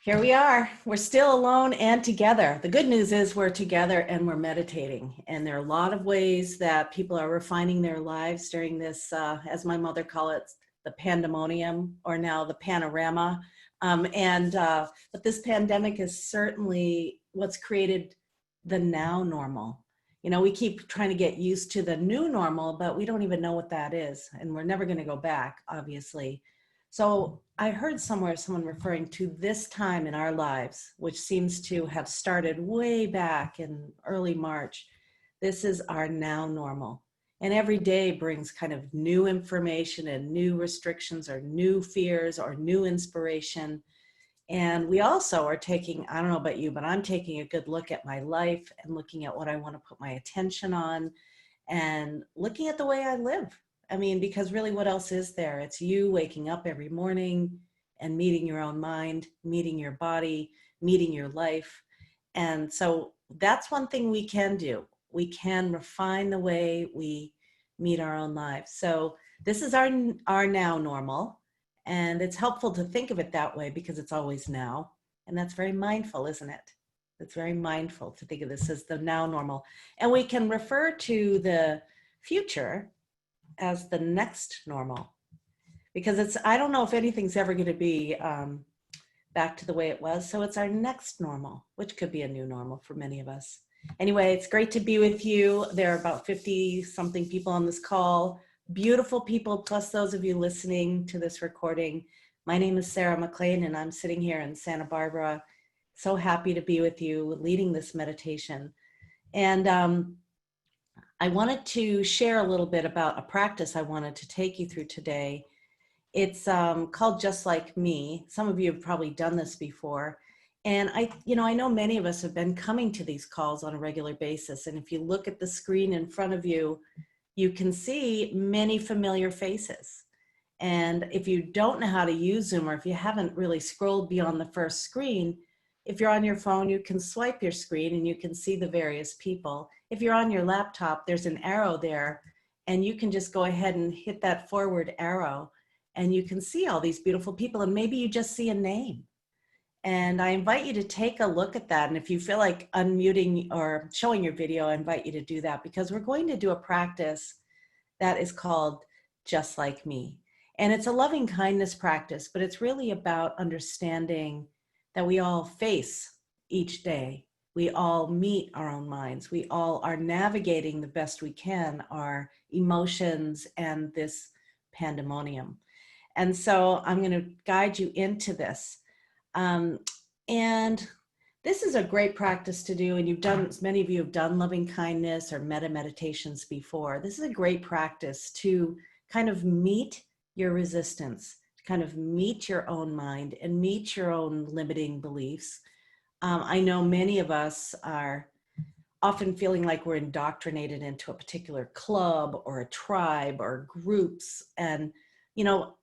Here we are. We're still alone and together. The good news is we're together and we're meditating. And there are a lot of ways that people are refining their lives during this, as my mother called it, the pandemonium, or now the panorama. But this pandemic is certainly what's created the now normal. You know, we keep trying to get used to the new normal, but we don't even know what that is. And we're never going to go back, obviously. So I heard somewhere someone referring to this time in our lives, which seems to have started way back in early March. This is our now normal. And every day brings kind of new information and new restrictions or new fears or new inspiration. And we also are taking, I don't know about you, but I'm taking a good look at my life and looking at what I want to put my attention on and looking at the way I live. I mean, because really what else is there? It's you waking up every morning and meeting your own mind, meeting your body, meeting your life. And so that's one thing we can do. We can refine the way we meet our own lives. So this is our now normal. And it's helpful to think of it that way because it's always now. And that's very mindful, isn't it? It's very mindful to think of this as the now normal. And we can refer to the future as the next normal, because I don't know if anything's ever going to be back to the way it was. So it's our next normal, which could be a new normal for many of us. Anyway, it's great to be with you. There are about 50 something people on this call, beautiful people, plus those of you listening to this recording. My name is Sarah McLean, and I'm sitting here in Santa Barbara. So happy to be with you leading this meditation. And I wanted to share a little bit about a practice I wanted to take you through today. It's called Just Like Me. Some of you have probably done this before. And I know many of us have been coming to these calls on a regular basis. And if you look at the screen in front of you, you can see many familiar faces. And if you don't know how to use Zoom, or if you haven't really scrolled beyond the first screen, if you're on your phone, you can swipe your screen and you can see the various people. If you're on your laptop, there's an arrow there, and you can just go ahead and hit that forward arrow, and you can see all these beautiful people, and maybe you just see a name. And I invite you to take a look at that. And if you feel like unmuting or showing your video, I invite you to do that, because we're going to do a practice that is called Just Like Me. And it's a loving kindness practice, but it's really about understanding that we all face each day. We all meet our own minds. We all are navigating the best we can our emotions and this pandemonium. And so I'm going to guide you into this. And this is a great practice to do. And many of you have done loving kindness or metta meditations before. This is a great practice to kind of meet your resistance, kind of meet your own mind and meet your own limiting beliefs. I know many of us are often feeling like we're indoctrinated into a particular club or a tribe or groups. And,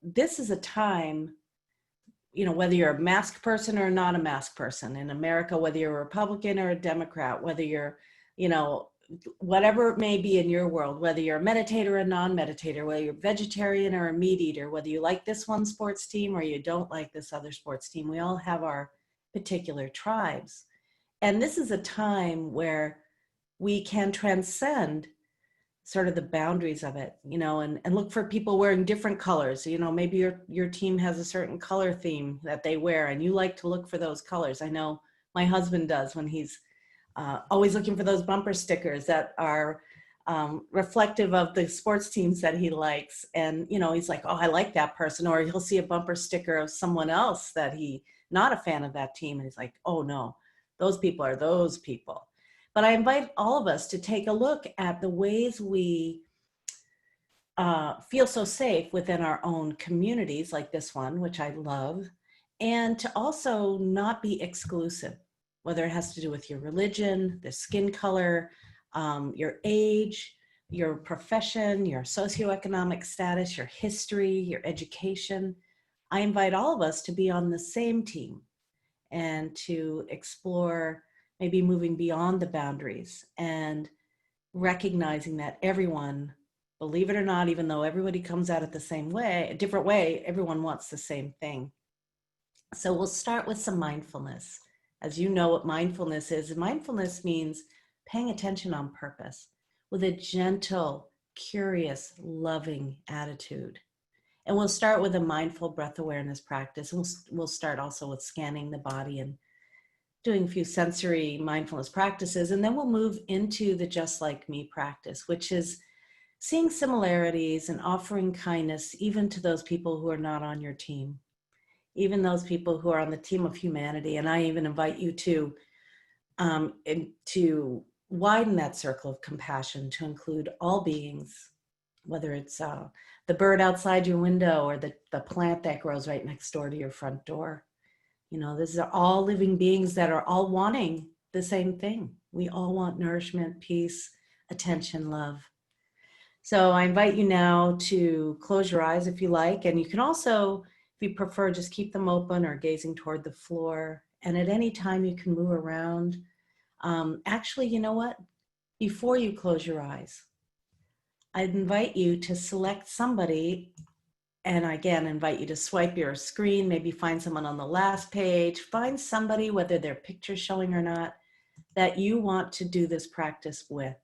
this is a time, whether you're a masked person or not a masked person in America, whether you're a Republican or a Democrat, whether you're, whatever it may be in your world, whether you're a meditator or a non-meditator, whether you're vegetarian or a meat eater, whether you like this one sports team or you don't like this other sports team, we all have our particular tribes. And this is a time where we can transcend sort of the boundaries of it, and look for people wearing different colors. Maybe your team has a certain color theme that they wear, and you like to look for those colors. I know my husband does when he's always looking for those bumper stickers that are reflective of the sports teams that he likes. And, he's like, oh, I like that person. Or he'll see a bumper sticker of someone else that he's not a fan of that team. And he's like, oh no, those people are those people. But I invite all of us to take a look at the ways we feel so safe within our own communities like this one, which I love, and to also not be exclusive, whether it has to do with your religion, the skin color, your age, your profession, your socioeconomic status, your history, your education. I invite all of us to be on the same team and to explore maybe moving beyond the boundaries and recognizing that everyone, believe it or not, even though everybody comes at it the same way, a different way, everyone wants the same thing. So we'll start with some mindfulness. As you know what mindfulness means paying attention on purpose with a gentle, curious, loving attitude. And we'll start with a mindful breath awareness practice. We'll start also with scanning the body and doing a few sensory mindfulness practices. And then we'll move into the just like me practice, which is seeing similarities and offering kindness even to those people who are not on your team, even those people who are on the team of humanity. And I even invite you to widen that circle of compassion to include all beings, whether it's the bird outside your window or the plant that grows right next door to your front door. You know, these are all living beings that are all wanting the same thing. We all want nourishment, peace, attention, love. So I invite you now to close your eyes if you like, and you can also, if you prefer, just keep them open or gazing toward the floor. And at any time you can move around. Actually, you know what? Before you close your eyes, I'd invite you to select somebody, and again, invite you to swipe your screen, maybe find someone on the last page, find somebody, whether their picture's showing or not, that you want to do this practice with,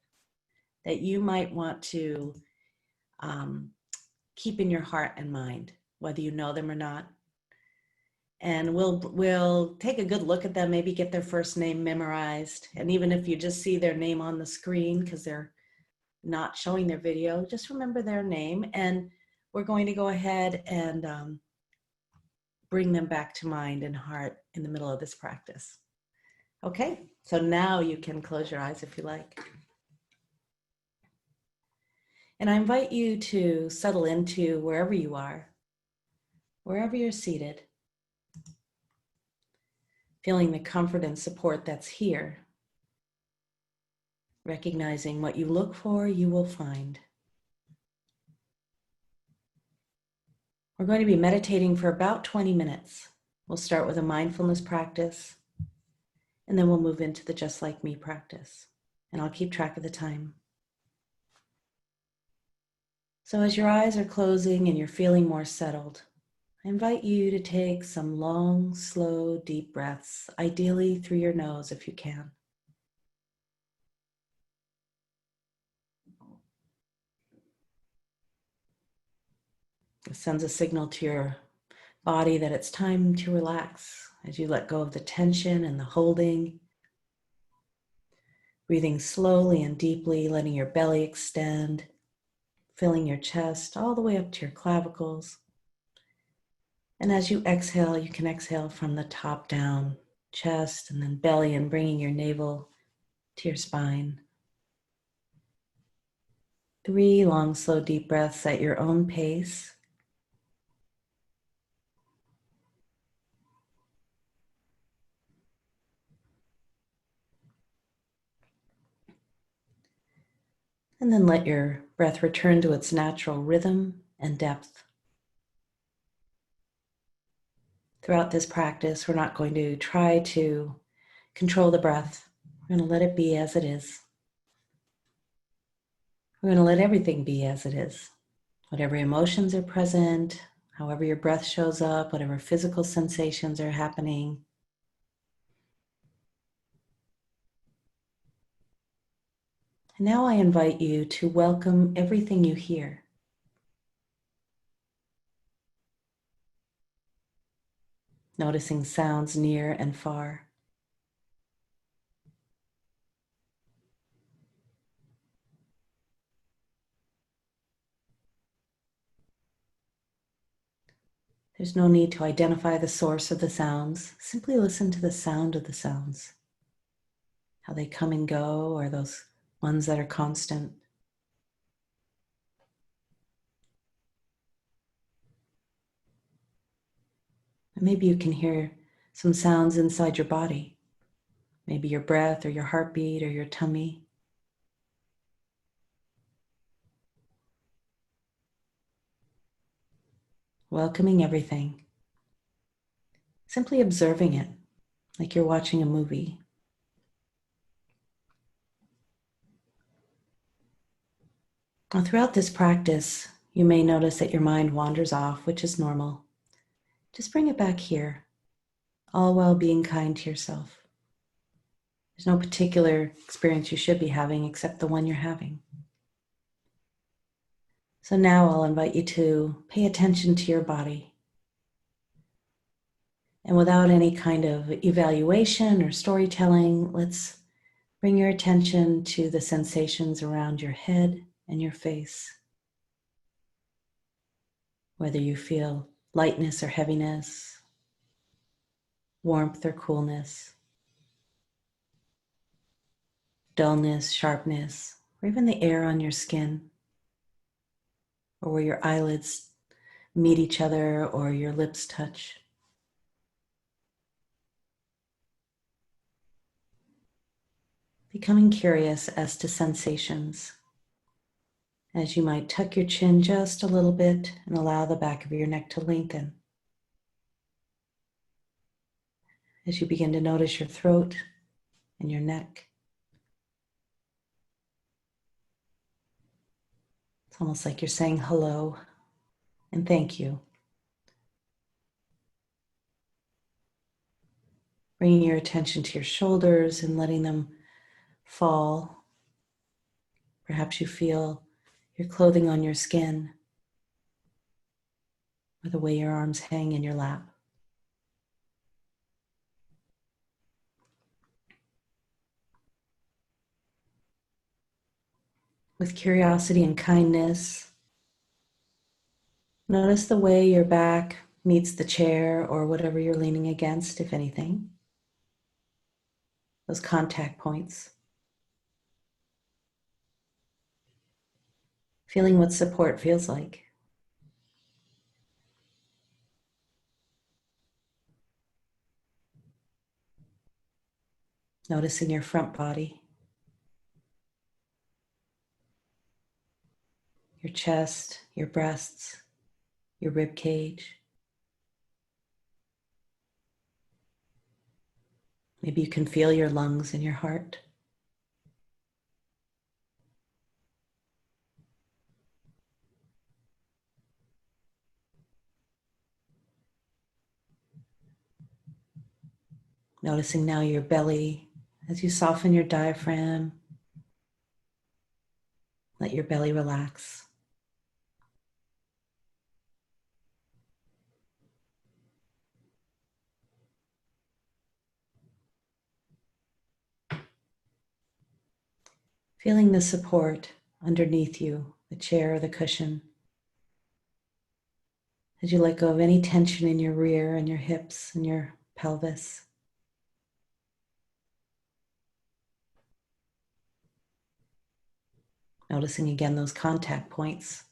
that you might want to keep in your heart and mind, whether you know them or not. And we'll take a good look at them, maybe get their first name memorized. And even if you just see their name on the screen because they're not showing their video, just remember their name. And we're going to go ahead and bring them back to mind and heart in the middle of this practice. Okay, so now you can close your eyes if you like. And I invite you to settle into wherever you are, wherever you're seated, feeling the comfort and support that's here, recognizing what you look for, you will find. We're going to be meditating for about 20 minutes. We'll start with a mindfulness practice, and then we'll move into the just like me practice. And I'll keep track of the time. So as your eyes are closing and you're feeling more settled, I invite you to take some long, slow, deep breaths, ideally through your nose if you can. It sends a signal to your body that it's time to relax as you let go of the tension and the holding. Breathing slowly and deeply, letting your belly extend, filling your chest all the way up to your clavicles. And as you exhale, you can exhale from the top down, chest and then belly, and bringing your navel to your spine. 3 long, slow, deep breaths at your own pace. And then let your breath return to its natural rhythm and depth. Throughout this practice, we're not going to try to control the breath. We're going to let it be as it is. We're going to let everything be as it is. Whatever emotions are present, however your breath shows up, whatever physical sensations are happening. And now I invite you to welcome everything you hear. Noticing sounds near and far. There's no need to identify the source of the sounds. Simply listen to the sound of the sounds. How they come and go, or those ones that are constant. And maybe you can hear some sounds inside your body. Maybe your breath or your heartbeat or your tummy. Welcoming everything. Simply observing it, like you're watching a movie. Now, throughout this practice, you may notice that your mind wanders off, which is normal. Just bring it back here. all while being kind to yourself. There's no particular experience you should be having except the one you're having. So now I'll invite you to pay attention to your body. And without any kind of evaluation or storytelling, let's bring your attention to the sensations around your head and your face. Whether you feel lightness or heaviness, warmth or coolness, dullness, sharpness, or even the air on your skin, or where your eyelids meet each other or your lips touch. Becoming curious as to sensations, as you might tuck your chin just a little bit and allow the back of your neck to lengthen. As you begin to notice your throat and your neck, it's almost like you're saying hello and thank you. Bringing your attention to your shoulders and letting them fall. Perhaps you feel your clothing on your skin or the way your arms hang in your lap. With curiosity and kindness, notice the way your back meets the chair or whatever you're leaning against, if anything. Those contact points. Feeling what support feels like. Noticing your front body, your chest, your breasts, your rib cage. Maybe you can feel your lungs and your heart. Noticing now your belly as you soften your diaphragm. Let your belly relax. Feeling the support underneath you, the chair or the cushion. As you let go of any tension in your rear and your hips and your pelvis. Noticing again those contact points.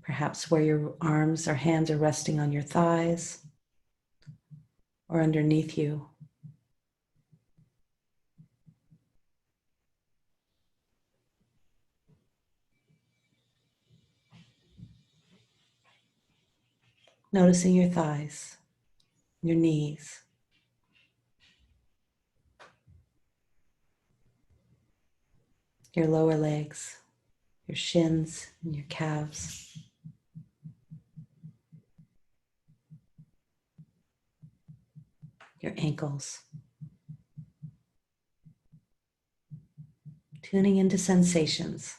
Perhaps where your arms or hands are resting on your thighs or underneath you. Noticing your thighs, your knees. Your lower legs, your shins and your calves. Your ankles. Tuning into sensations.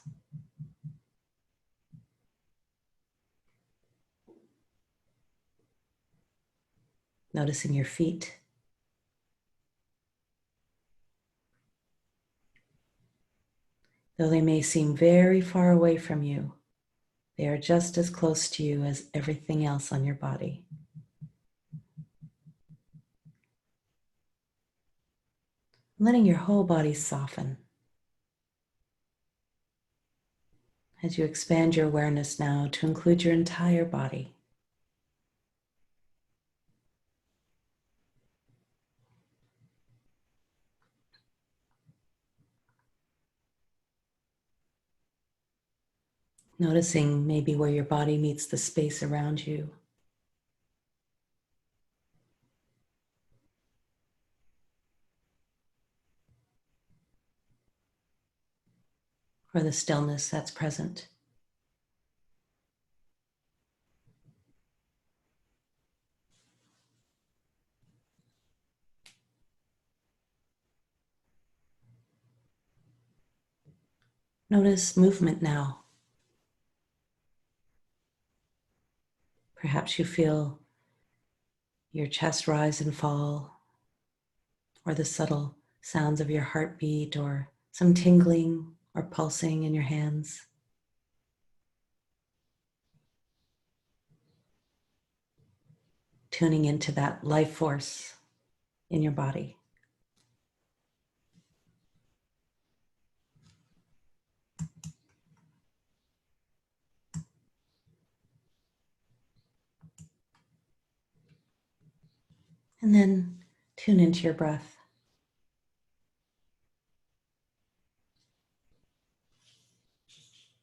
Noticing your feet. Though they may seem very far away from you, they are just as close to you as everything else on your body. Letting your whole body soften. As you expand your awareness now to include your entire body. Noticing maybe where your body meets the space around you. Or the stillness that's present. Notice movement now. Perhaps you feel your chest rise and fall, or the subtle sounds of your heartbeat, or some tingling or pulsing in your hands. Tuning into that life force in your body. And then tune into your breath.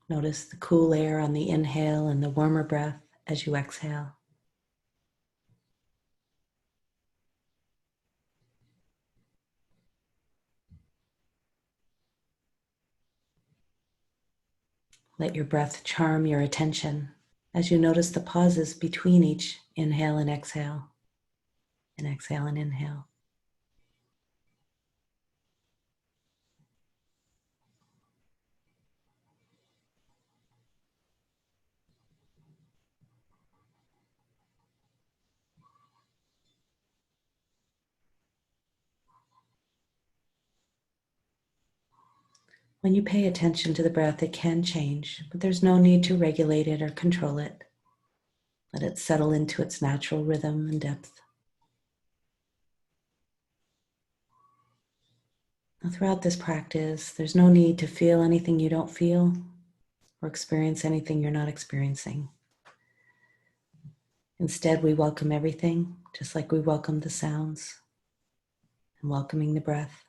Notice the cool air on the inhale and the warmer breath as you exhale. Let your breath charm your attention as you notice the pauses between each inhale and exhale and inhale. When you pay attention to the breath, it can change, but there's no need to regulate it or control it. Let it settle into its natural rhythm and depth. Now, throughout this practice, there's no need to feel anything you don't feel or experience anything you're not experiencing. Instead, we welcome everything, just like we welcome the sounds and welcoming the breath.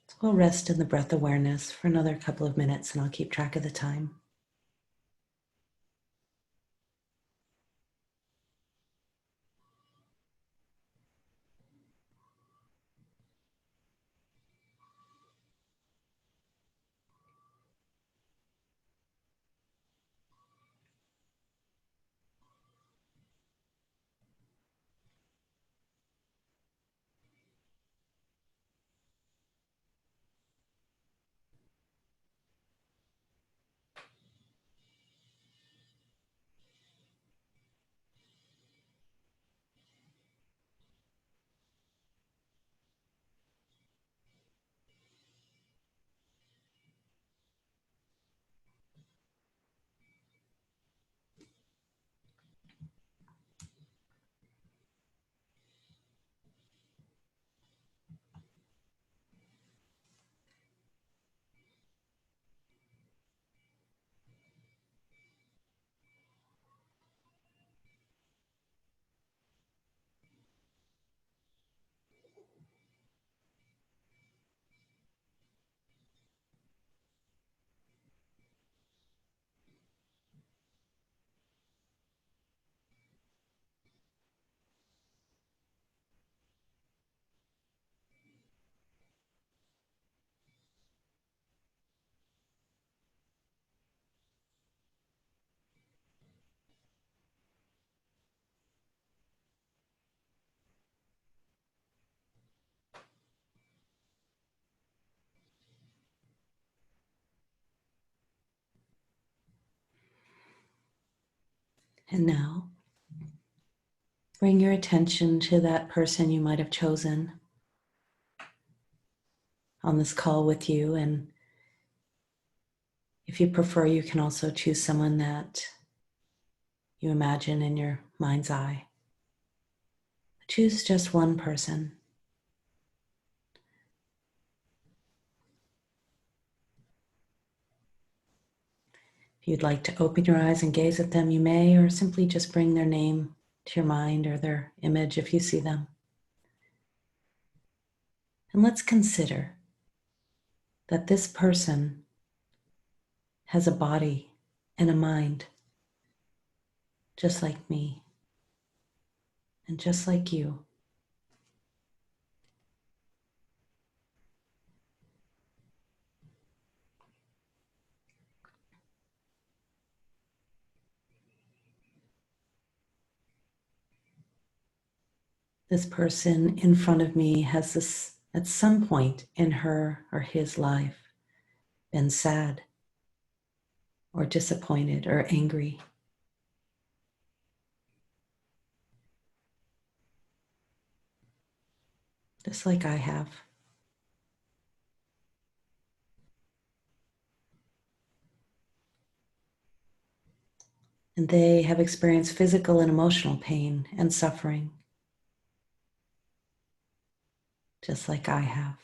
So we'll rest in the breath awareness for another couple of minutes, and I'll keep track of the time. And now, bring your attention to that person you might have chosen on this call with you. And if you prefer, you can also choose someone that you imagine in your mind's eye. Choose just one person. If you'd like to open your eyes and gaze at them, you may, or simply just bring their name to your mind or their image if you see them. And let's consider that this person has a body and a mind, just like me and just like you. This person in front of me has this, at some point in her or his life, been sad or disappointed or angry. Just like I have. And they have experienced physical and emotional pain and suffering, just like I have.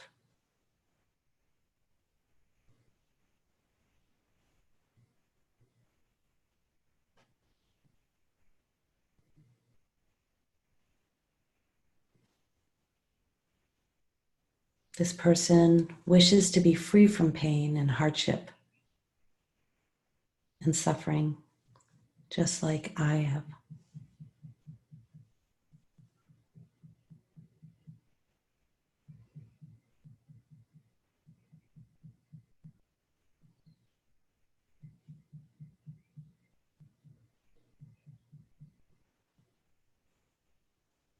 This person wishes to be free from pain and hardship and suffering, just like I have.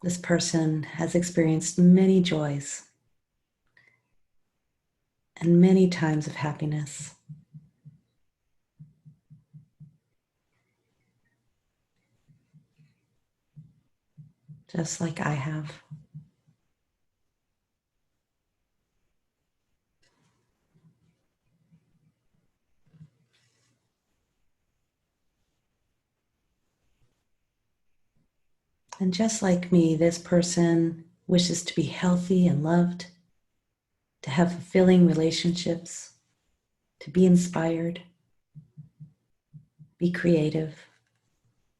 This person has experienced many joys and many times of happiness. Just like I have. And just like me, this person wishes to be healthy and loved, to have fulfilling relationships, to be inspired, be creative,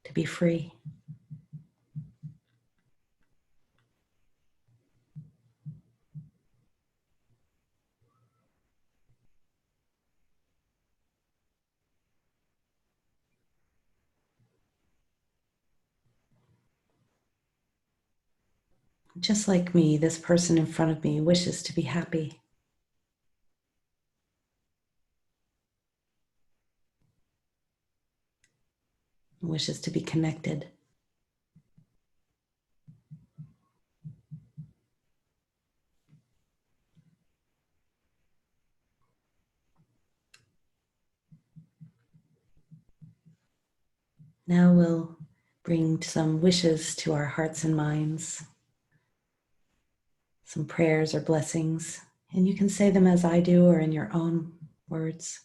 to be free. Just like me, this person in front of me wishes to be happy. Wishes to be connected. Now we'll bring some wishes to our hearts and minds, some prayers or blessings, and you can say them as I do or in your own words.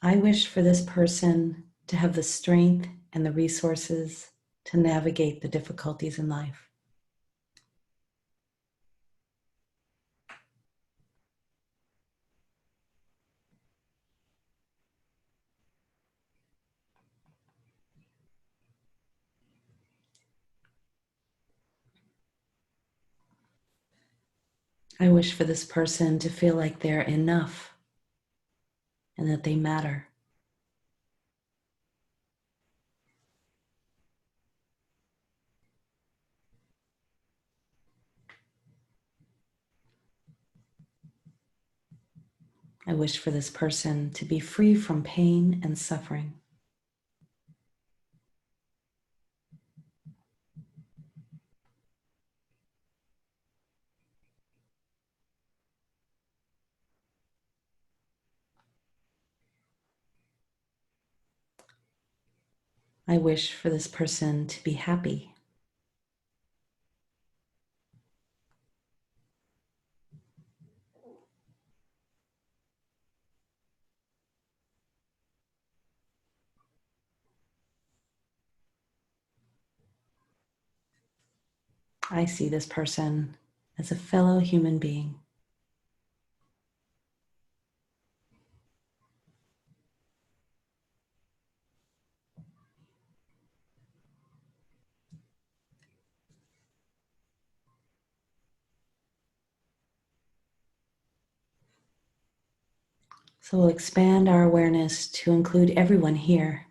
I wish for this person to have the strength and the resources to navigate the difficulties in life. I wish for this person to feel like they're enough and that they matter. I wish for this person to be free from pain and suffering. I wish for this person to be happy. I see this person as a fellow human being. So we'll expand our awareness to include everyone here,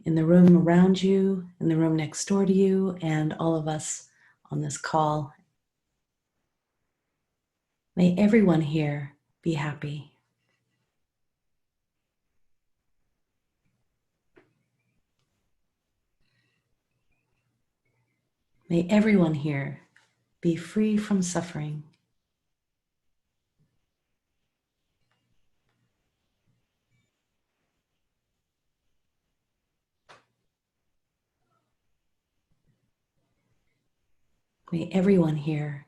in the room around you, in the room next door to you, and all of us on this call. May everyone here be happy. May everyone here be free from suffering. May everyone here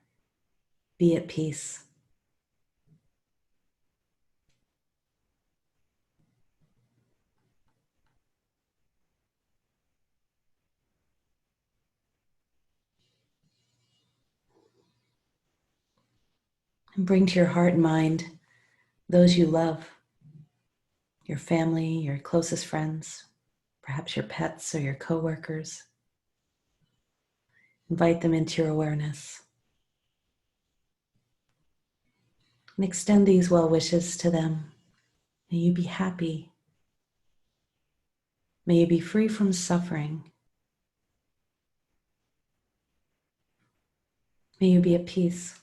be at peace. And bring to your heart and mind those you love, your family, your closest friends, perhaps your pets or your coworkers. Invite them into your awareness. And extend these well wishes to them. May you be happy. May you be free from suffering. May you be at peace.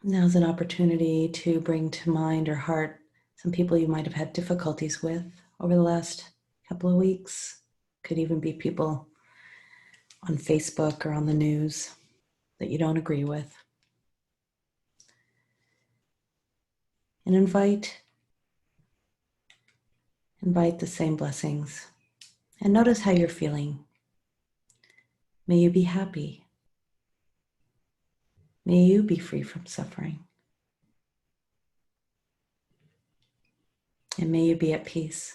Now's an opportunity to bring to mind or heart some people you might have had difficulties with over the last couple of weeks. Could even be people on Facebook or on the news that you don't agree with. And invite the same blessings. And notice how you're feeling. May you be happy. May you be free from suffering. And may you be at peace.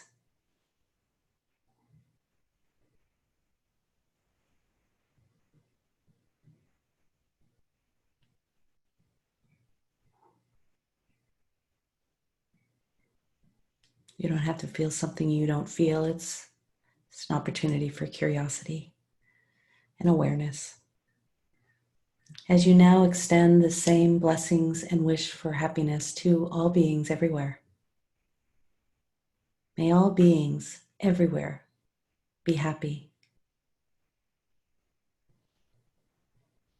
You don't have to feel something you don't feel. It's an opportunity for curiosity and awareness. As you now extend the same blessings and wish for happiness to all beings everywhere. May all beings everywhere be happy.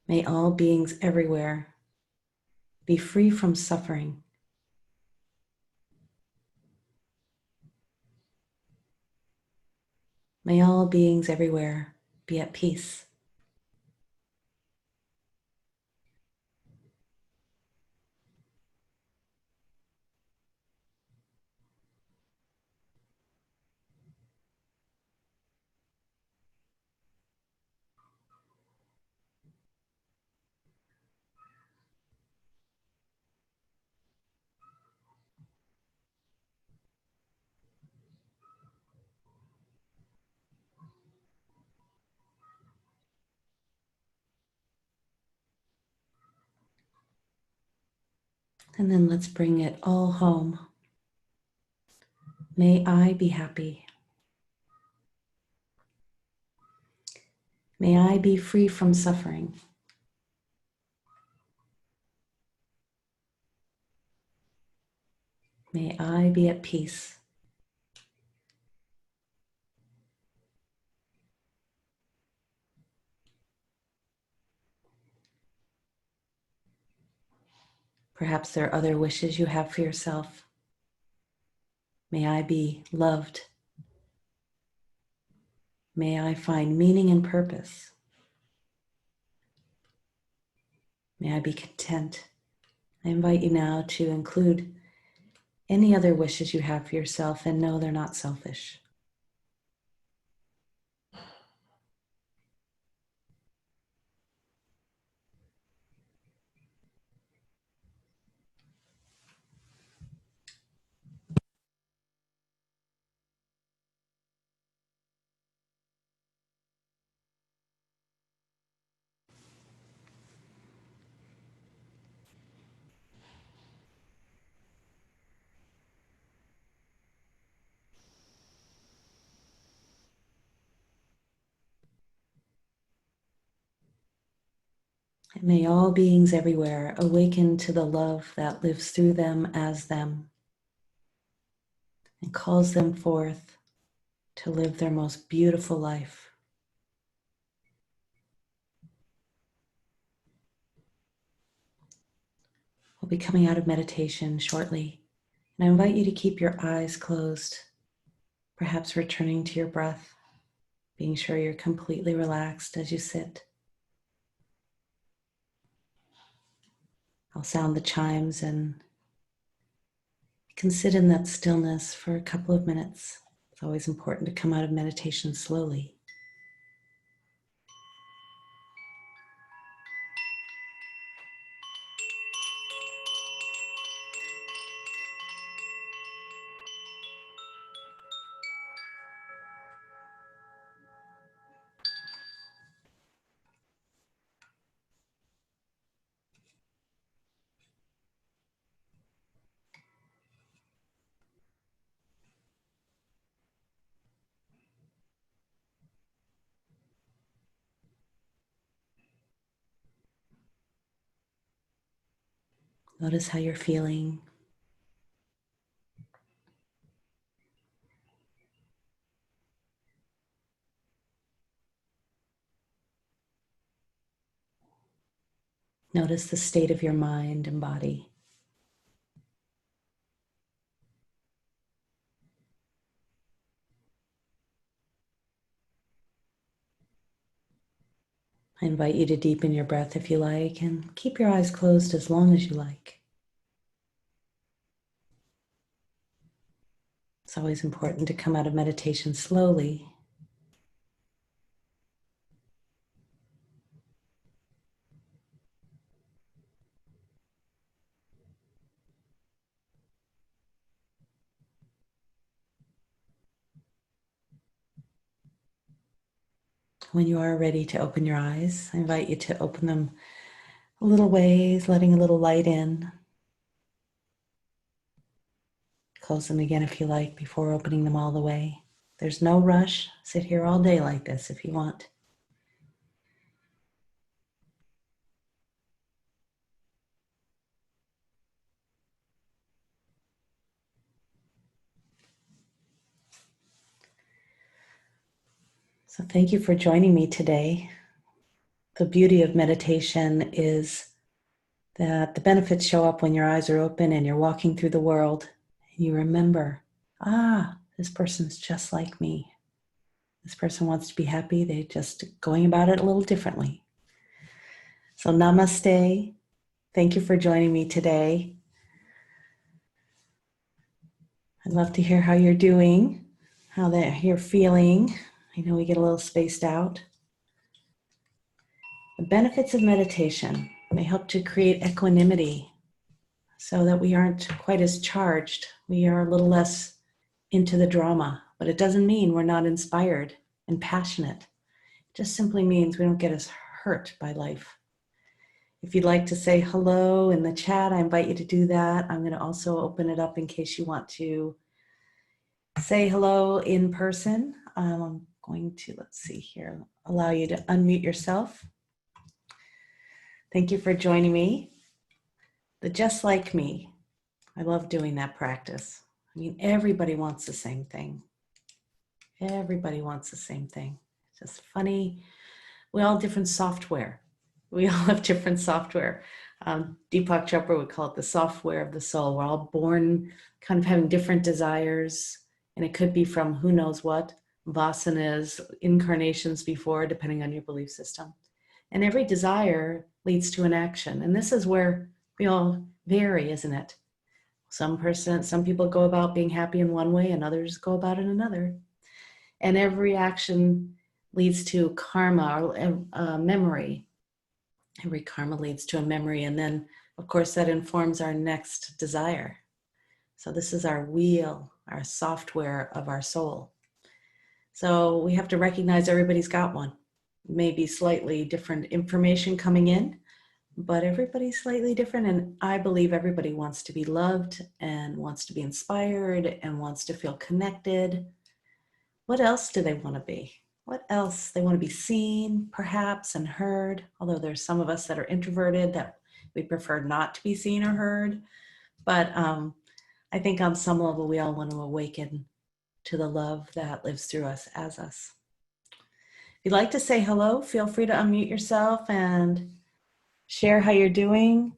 May all beings everywhere be free from suffering. May all beings everywhere be at peace. And then let's bring it all home. May I be happy. May I be free from suffering. May I be at peace. Perhaps there are other wishes you have for yourself. May I be loved. May I find meaning and purpose. May I be content. I invite you now to include any other wishes you have for yourself and know they're not selfish. And may all beings everywhere awaken to the love that lives through them as them and calls them forth to live their most beautiful life. We'll be coming out of meditation shortly, and I invite you to keep your eyes closed, perhaps returning to your breath, being sure you're completely relaxed as you sit. I'll sound the chimes and you can sit in that stillness for a couple of minutes. It's always important to come out of meditation slowly. Notice how you're feeling. Notice the state of your mind and body. I invite you to deepen your breath if you like, and keep your eyes closed as long as you like. It's always important to come out of meditation slowly. When you are ready to open your eyes, I invite you to open them a little ways, letting a little light in. Close them again if you like before opening them all the way. There's no rush. Sit here all day like this if you want. So thank you for joining me today. The beauty of meditation is that the benefits show up when your eyes are open and you're walking through the world. And you remember, this person's just like me. This person wants to be happy. They're just going about it a little differently. So namaste. Thank you for joining me today. I'd love to hear how you're doing, how you're feeling. I know we get a little spaced out. The benefits of meditation may help to create equanimity so that we aren't quite as charged. We are a little less into the drama, but it doesn't mean we're not inspired and passionate. It just simply means we don't get as hurt by life. If you'd like to say hello in the chat, I invite you to do that. I'm going to also open it up in case you want to say hello in person. I'm going to, let's see here, allow you to unmute yourself. Thank you for joining me. The just like me. I love doing that practice. I mean, everybody wants the same thing. Everybody wants the same thing. It's just funny. We all have different software. We all have different software. Deepak Chopra would call it the software of the soul. We're all born kind of having different desires, and it could be from who knows what, vasanas, incarnations before, depending on your belief system. And every desire leads to an action. And this is where we all vary, isn't it? Some people go about being happy in one way and others go about it another. And every action leads to karma or memory. Every karma leads to a memory. And then, of course, that informs our next desire. So this is our wheel, our software of our soul. So we have to recognize everybody's got one. Maybe slightly different information coming in, but everybody's slightly different. And I believe everybody wants to be loved and wants to be inspired and wants to feel connected. What else do they want to be? What else? They want to be seen, perhaps, and heard. Although there's some of us that are introverted that we prefer not to be seen or heard. But I think on some level, we all want to awaken to the love that lives through us as us. If you'd like to say hello, feel free to unmute yourself and share how you're doing,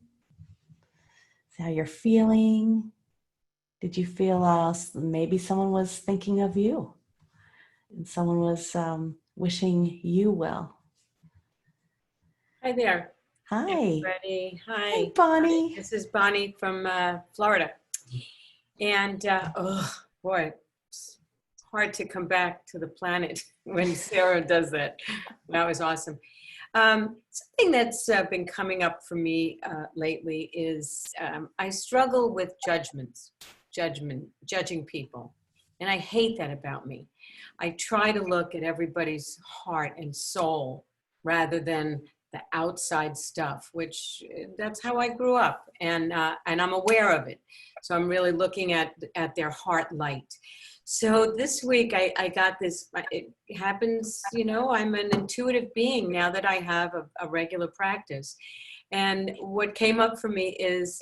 how you're feeling. Did you feel maybe someone was thinking of you and someone was wishing you well? Hi there. Hi. Everybody. Hi. Hey, Bonnie. This is Bonnie from Florida. And oh boy, it's hard to come back to the planet when Sarah does that. That was awesome. Something that's been coming up for me lately is I struggle with judging people. And I hate that about me. I try to look at everybody's heart and soul rather than the outside stuff, which that's how I grew up, and I'm aware of it. So I'm really looking at their heart light. So this week I got this, it happens, I'm an intuitive being now that I have a regular practice. And what came up for me is,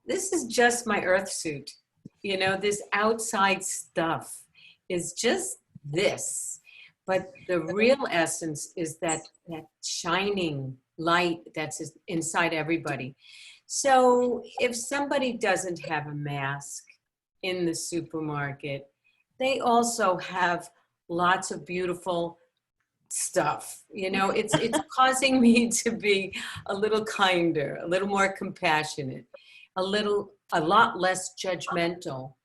this is just my earth suit. This outside stuff is just this. But the real essence is that shining light that's inside everybody. So if somebody doesn't have a mask in the supermarket, they also have lots of beautiful stuff. It's causing me to be a little kinder, a little more compassionate, a lot less judgmental.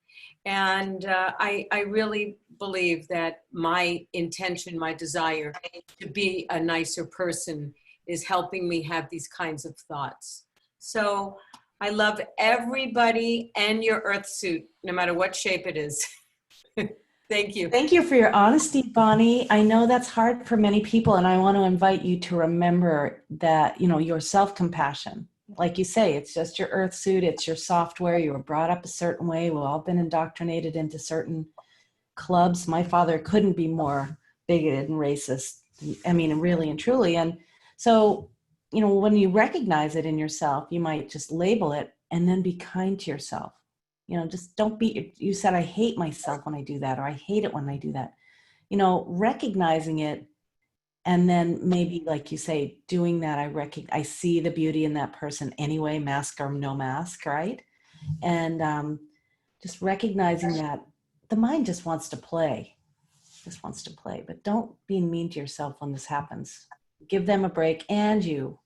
And I really believe that my intention, my desire to be a nicer person is helping me have these kinds of thoughts. So I love everybody and your earth suit, no matter what shape it is. Thank you. Thank you for your honesty, Bonnie. I know that's hard for many people, and I want to invite you to remember that, your self-compassion. Like you say, it's just your earth suit, it's your software. You were brought up a certain way. We've all been indoctrinated into certain clubs. My father couldn't be more bigoted and racist. I mean, really and truly. And so, when you recognize it in yourself, you might just label it and then be kind to yourself. Just don't you said, I hate myself when I do that, or I hate it when I do that. Recognizing it, and then maybe, like you say, doing that, I see the beauty in that person anyway, mask or no mask, right? And just recognizing that the mind just wants to play, but don't be mean to yourself when this happens. Give them a break, and you,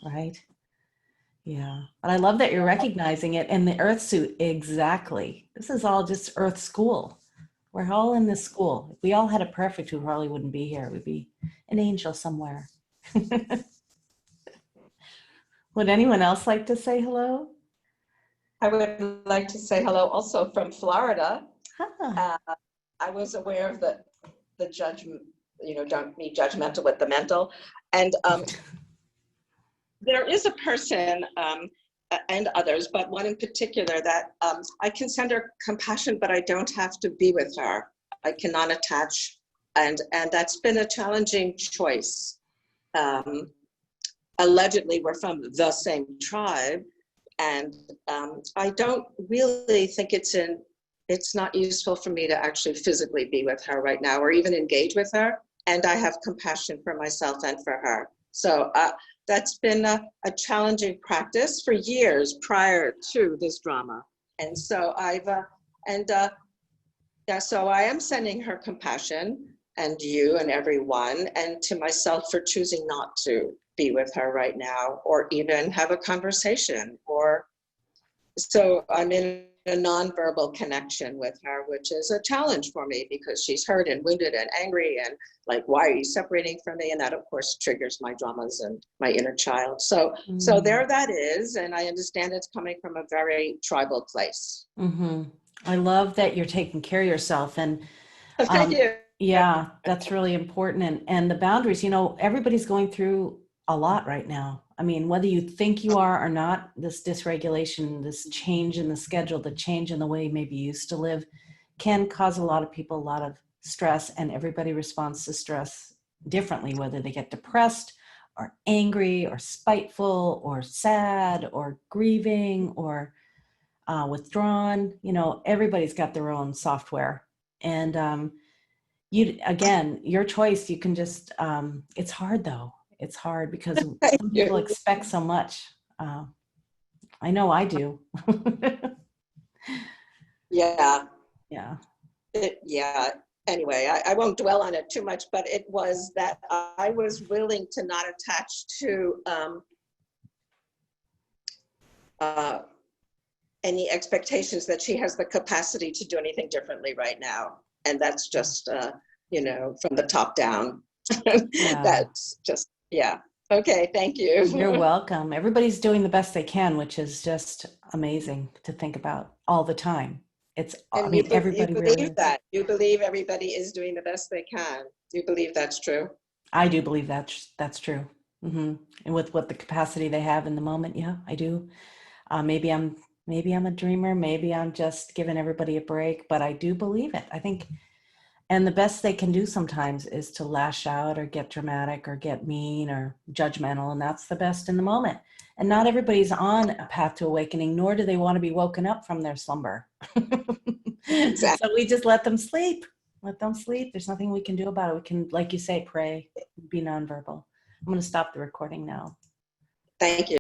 right? Yeah, but I love that you're recognizing it in the earth suit. Exactly. This is all just earth school. We're all in this school. If we all had it perfect, we probably wouldn't be here. We'd be an angel somewhere. Would anyone else like to say hello? I would like to say hello also from Florida. Huh. I was aware of the judgment, don't be judgmental with the mental. And there is a person and others, but one in particular that I can send her compassion, but I don't have to be with her. I cannot attach. And that's been a challenging choice. Allegedly, we're from the same tribe. And I don't really think it's not useful for me to actually physically be with her right now or even engage with her. And I have compassion for myself and for her. So that's been a challenging practice for years prior to this drama. And so so I am sending her compassion, and you and everyone, and to myself for choosing not to be with her right now or even have a conversation. So I'm in a nonverbal connection with her, which is a challenge for me because she's hurt and wounded and angry and like, why are you separating from me? And that, of course, triggers my dramas and my inner child. So there that is. And I understand it's coming from a very tribal place. Mm-hmm. I love that you're taking care of yourself. And thank you. Yeah, that's really important. And the boundaries, everybody's going through a lot right now. I mean, whether you think you are or not, this dysregulation, this change in the schedule, the change in the way maybe you used to live can cause a lot of people a lot of stress, and everybody responds to stress differently, whether they get depressed or angry or spiteful or sad or grieving or withdrawn. Everybody's got their own software. And again, your choice, you can just, it's hard though. It's hard because some people expect so much. I know I do. Yeah. Yeah. Yeah. Anyway, I won't dwell on it too much, but it was that I was willing to not attach to any expectations that she has the capacity to do anything differently right now. And that's just, from the top down. Yeah. That's just, yeah. Okay, thank you. You're welcome. Everybody's doing the best they can, which is just amazing to think about all the time. And everybody you really believe is. that. You believe everybody is doing the best they can. Do you believe that's true? I do believe that's true. And with what the capacity they have in the moment, yeah, I do. Maybe I'm a dreamer. Maybe I'm just giving everybody a break, but I do believe it. I think, and the best they can do sometimes is to lash out or get dramatic or get mean or judgmental, and that's the best in the moment. And not everybody's on a path to awakening, nor do they want to be woken up from their slumber. Exactly. So we just let them sleep. Let them sleep. There's nothing we can do about it. We can, like you say, pray, be nonverbal. I'm going to stop the recording now. Thank you.